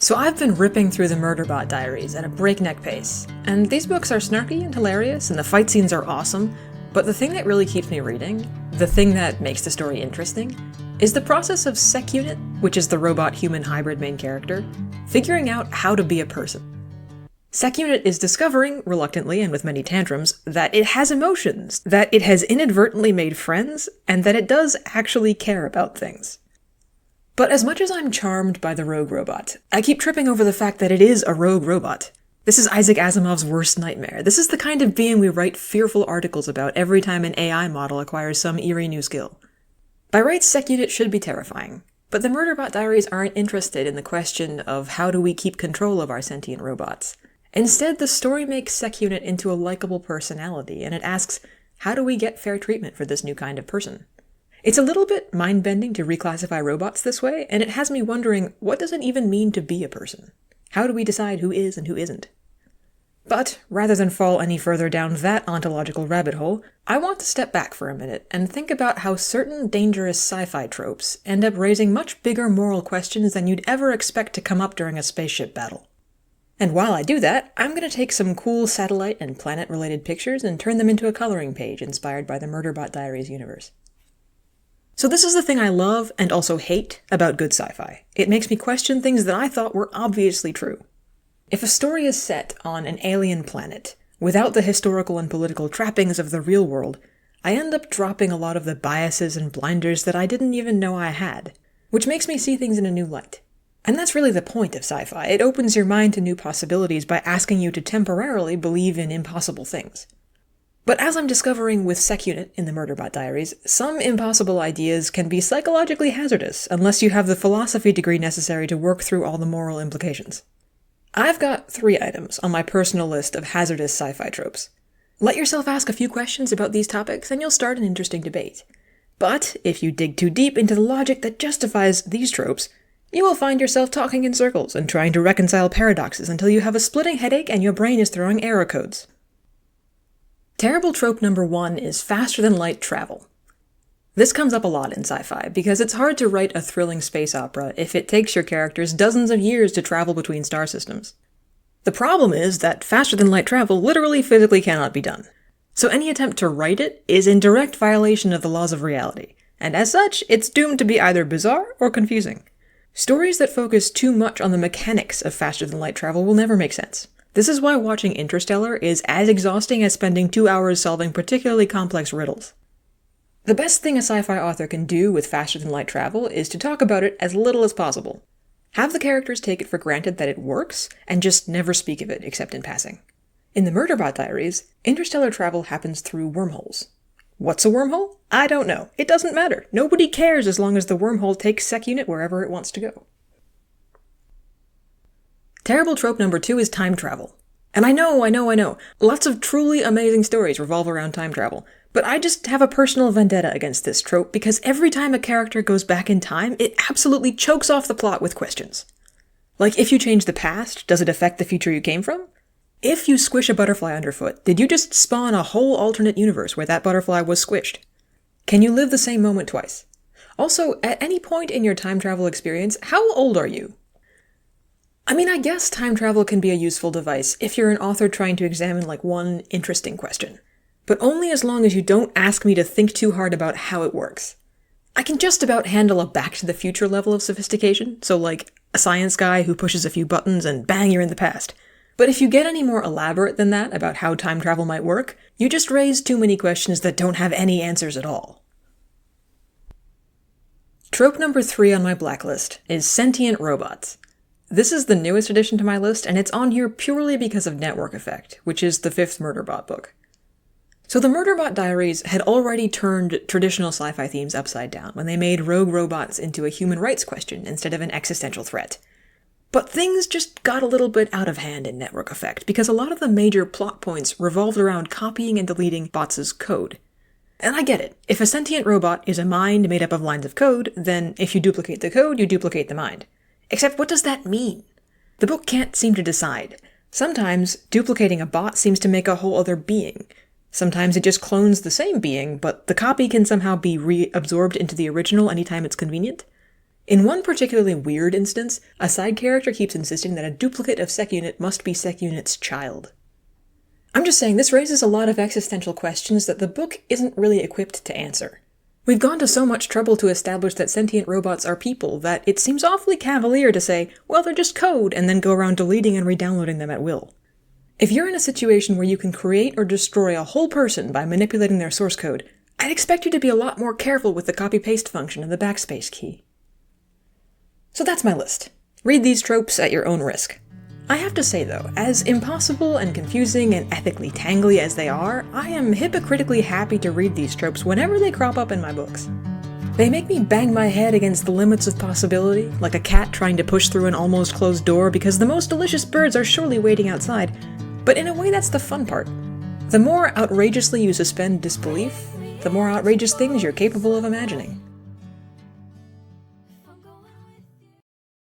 So I've been ripping through the Murderbot Diaries at a breakneck pace, and these books are snarky and hilarious, and the fight scenes are awesome, but the thing that really keeps me reading, the thing that makes the story interesting, is the process of SecUnit, which is the robot-human hybrid main character, figuring out how to be a person. SecUnit is discovering, reluctantly and with many tantrums, that it has emotions, that it has inadvertently made friends, and that it does actually care about things. But as much as I'm charmed by the rogue robot, I keep tripping over the fact that it is a rogue robot. This is Isaac Asimov's worst nightmare. This is the kind of being we write fearful articles about every time an AI model acquires some eerie new skill. By rights, SecUnit should be terrifying, but the Murderbot Diaries aren't interested in the question of how do we keep control of our sentient robots. Instead, the story makes SecUnit into a likable personality, and it asks, how do we get fair treatment for this new kind of person? It's a little bit mind-bending to reclassify robots this way, and it has me wondering, what does it even mean to be a person? How do we decide who is and who isn't? But, rather than fall any further down that ontological rabbit hole, I want to step back for a minute and think about how certain dangerous sci-fi tropes end up raising much bigger moral questions than you'd ever expect to come up during a spaceship battle. And while I do that, I'm going to take some cool satellite and planet-related pictures and turn them into a coloring page inspired by the Murderbot Diaries universe. So this is the thing I love and also hate about good sci-fi. It makes me question things that I thought were obviously true. If a story is set on an alien planet, without the historical and political trappings of the real world, I end up dropping a lot of the biases and blinders that I didn't even know I had, which makes me see things in a new light. And that's really the point of sci-fi. It opens your mind to new possibilities by asking you to temporarily believe in impossible things. But as I'm discovering with SecUnit in the Murderbot Diaries, some impossible ideas can be psychologically hazardous unless you have the philosophy degree necessary to work through all the moral implications. I've got 3 items on my personal list of hazardous sci-fi tropes. Let yourself ask a few questions about these topics and you'll start an interesting debate. But if you dig too deep into the logic that justifies these tropes, you will find yourself talking in circles and trying to reconcile paradoxes until you have a splitting headache and your brain is throwing error codes. Terrible trope number 1 is faster-than-light travel. This comes up a lot in sci-fi, because it's hard to write a thrilling space opera if it takes your characters dozens of years to travel between star systems. The problem is that faster-than-light travel literally physically cannot be done. So any attempt to write it is in direct violation of the laws of reality, and as such, it's doomed to be either bizarre or confusing. Stories that focus too much on the mechanics of faster-than-light travel will never make sense. This is why watching Interstellar is as exhausting as spending 2 hours solving particularly complex riddles. The best thing a sci-fi author can do with faster-than-light travel is to talk about it as little as possible. Have the characters take it for granted that it works, and just never speak of it except in passing. In the Murderbot Diaries, interstellar travel happens through wormholes. What's a wormhole? I don't know. It doesn't matter. Nobody cares as long as the wormhole takes SecUnit wherever it wants to go. Terrible trope number 2 is time travel. And I know, lots of truly amazing stories revolve around time travel, but I just have a personal vendetta against this trope because every time a character goes back in time, it absolutely chokes off the plot with questions. Like, if you change the past, does it affect the future you came from? If you squish a butterfly underfoot, did you just spawn a whole alternate universe where that butterfly was squished? Can you live the same moment twice? Also, at any point in your time travel experience, how old are you? I guess time travel can be a useful device if you're an author trying to examine, one interesting question. But only as long as you don't ask me to think too hard about how it works. I can just about handle a back-to-the-future level of sophistication, so a science guy who pushes a few buttons and bang, you're in the past. But if you get any more elaborate than that about how time travel might work, you just raise too many questions that don't have any answers at all. Trope number 3 on my blacklist is sentient robots. This is the newest addition to my list, and it's on here purely because of Network Effect, which is the 5th Murderbot book. So the Murderbot Diaries had already turned traditional sci-fi themes upside down when they made rogue robots into a human rights question instead of an existential threat. But things just got a little bit out of hand in Network Effect, because a lot of the major plot points revolved around copying and deleting bots' code. And I get it. If a sentient robot is a mind made up of lines of code, then if you duplicate the code, you duplicate the mind. Except what does that mean? The book can't seem to decide. Sometimes duplicating a bot seems to make a whole other being. Sometimes it just clones the same being, but the copy can somehow be reabsorbed into the original anytime it's convenient. In one particularly weird instance, a side character keeps insisting that a duplicate of SecUnit must be SecUnit's child. I'm just saying this raises a lot of existential questions that the book isn't really equipped to answer. We've gone to so much trouble to establish that sentient robots are people that it seems awfully cavalier to say, well, they're just code, and then go around deleting and re-downloading them at will. If you're in a situation where you can create or destroy a whole person by manipulating their source code, I'd expect you to be a lot more careful with the copy-paste function and the backspace key. So that's my list. Read these tropes at your own risk. I have to say though, as impossible and confusing and ethically tangly as they are, I am hypocritically happy to read these tropes whenever they crop up in my books. They make me bang my head against the limits of possibility, like a cat trying to push through an almost closed door because the most delicious birds are surely waiting outside, but in a way that's the fun part. The more outrageously you suspend disbelief, the more outrageous things you're capable of imagining.